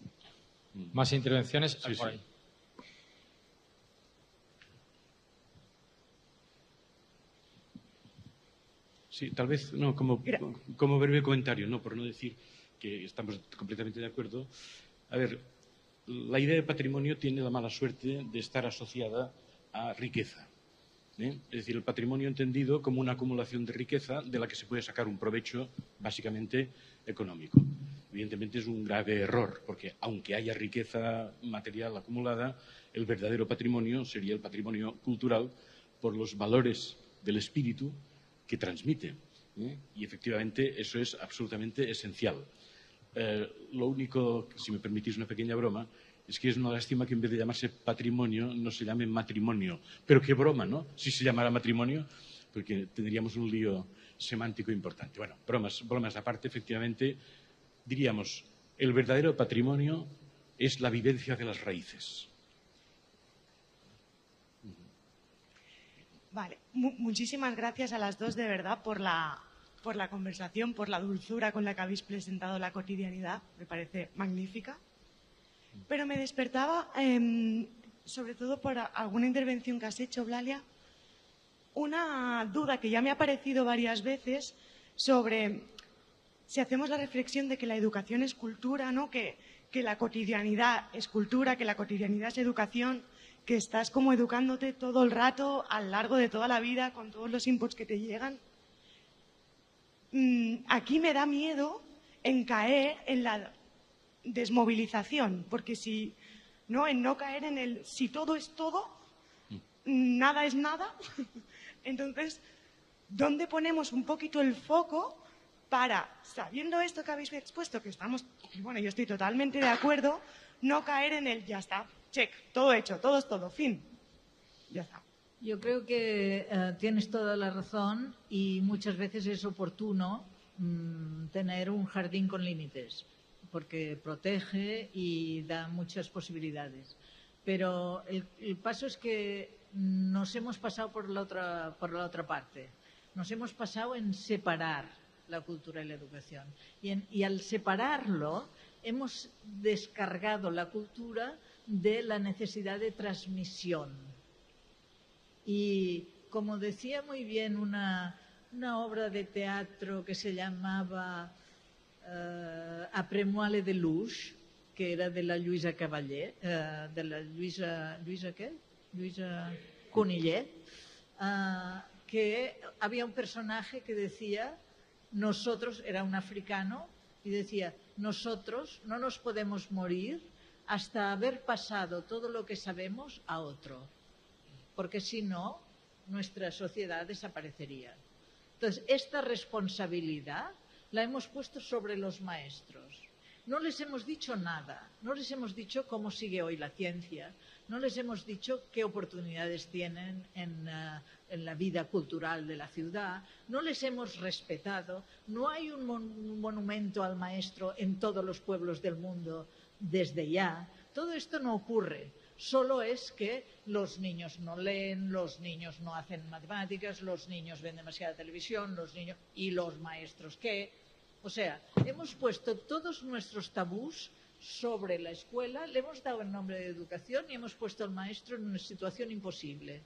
Más intervenciones
Sí,
por
sí.
ahí.
Sí, tal vez, no, como breve comentario, no, por no decir que estamos completamente de acuerdo. A ver, la idea de patrimonio tiene la mala suerte de estar asociada a riqueza. Es decir, el patrimonio entendido como una acumulación de riqueza de la que se puede sacar un provecho básicamente económico. Evidentemente es un grave error, porque aunque haya riqueza material acumulada, el verdadero patrimonio sería el patrimonio cultural por los valores del espíritu que transmite. Y efectivamente eso es absolutamente esencial. Lo único, si me permitís una pequeña broma, es que es una lástima que en vez de llamarse patrimonio no se llame matrimonio. Pero qué broma, ¿no? Si se llamara matrimonio, porque tendríamos un lío semántico importante. Bueno, bromas aparte, efectivamente, diríamos, el verdadero patrimonio es la vivencia de las raíces.
Vale, muchísimas gracias a las dos de verdad por la conversación, por la dulzura con la que habéis presentado la cotidianidad. Me parece magnífica. Pero me despertaba, sobre todo por alguna intervención que has hecho, Eulalia, una duda que ya me ha aparecido varias veces sobre si hacemos la reflexión de que la educación es cultura, ¿no? Que la cotidianidad es cultura, que la cotidianidad es educación, que estás como educándote todo el rato, a lo largo de toda la vida, con todos los inputs que te llegan. Aquí me da miedo en caer en la desmovilización, porque si no, en no caer en el si todo es todo, nada es nada. Entonces, ¿dónde ponemos un poquito el foco para, sabiendo esto que habéis expuesto, que estamos, bueno, yo estoy totalmente de acuerdo, no caer en el ya está, check, todo hecho, todo es todo, fin, ya está?
Yo creo que tienes toda la razón y muchas veces es oportuno tener un jardín con límites, porque protege y da muchas posibilidades. Pero el paso es que nos hemos pasado por la otra parte. Nos hemos pasado en separar la cultura y la educación. Y al separarlo, hemos descargado la cultura de la necesidad de transmisión. Y como decía muy bien una obra de teatro que se llamaba Après-moi les Deluge, que era de la Lluïsa Cavallé, de la Lluïsa Cunillé, que había un personaje que decía, nosotros, era un africano, y decía, nosotros no nos podemos morir hasta haber pasado todo lo que sabemos a otro, porque si no, nuestra sociedad desaparecería. Entonces, esta responsabilidad la hemos puesto sobre los maestros. No les hemos dicho nada, no les hemos dicho cómo sigue hoy la ciencia, no les hemos dicho qué oportunidades tienen en la vida cultural de la ciudad, no les hemos respetado, no hay un monumento al maestro en todos los pueblos del mundo desde ya. Todo esto no ocurre, solo es que los niños no leen, los niños no hacen matemáticas, los niños ven demasiada televisión, y los maestros ¿qué? O sea, hemos puesto todos nuestros tabús sobre la escuela, le hemos dado el nombre de educación y hemos puesto al maestro en una situación imposible.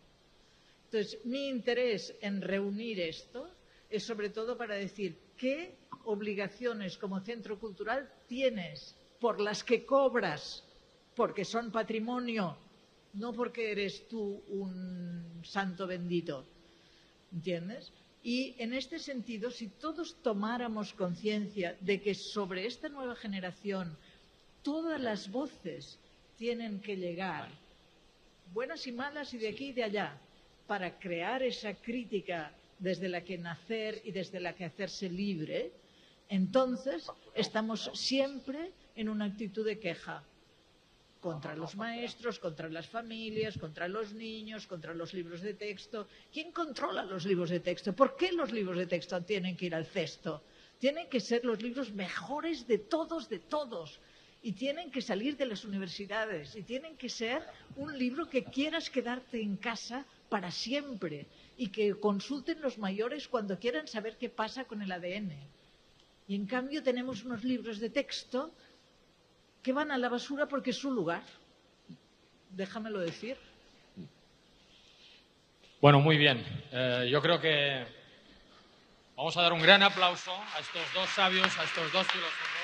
Entonces, mi interés en reunir esto es sobre todo para decir qué obligaciones como centro cultural tienes por las que cobras, porque son patrimonio no porque eres tú un santo bendito, ¿entiendes? Y en este sentido, si todos tomáramos conciencia de que sobre esta nueva generación todas las voces tienen que llegar, buenas y malas y de aquí y de allá, para crear esa crítica desde la que nacer y desde la que hacerse libre, entonces estamos siempre en una actitud de queja contra los maestros, contra las familias, contra los niños, contra los libros de texto. ¿Quién controla los libros de texto? ¿Por qué los libros de texto tienen que ir al cesto? Tienen que ser los libros mejores de todos, y tienen que salir de las universidades, y tienen que ser un libro que quieras quedarte en casa para siempre y que consulten los mayores cuando quieran saber qué pasa con el ADN. Y en cambio tenemos unos libros de texto que van a la basura porque es su lugar. Déjamelo decir.
Bueno, muy bien. Yo creo que vamos a dar un gran aplauso a estos dos sabios, a estos dos filósofos.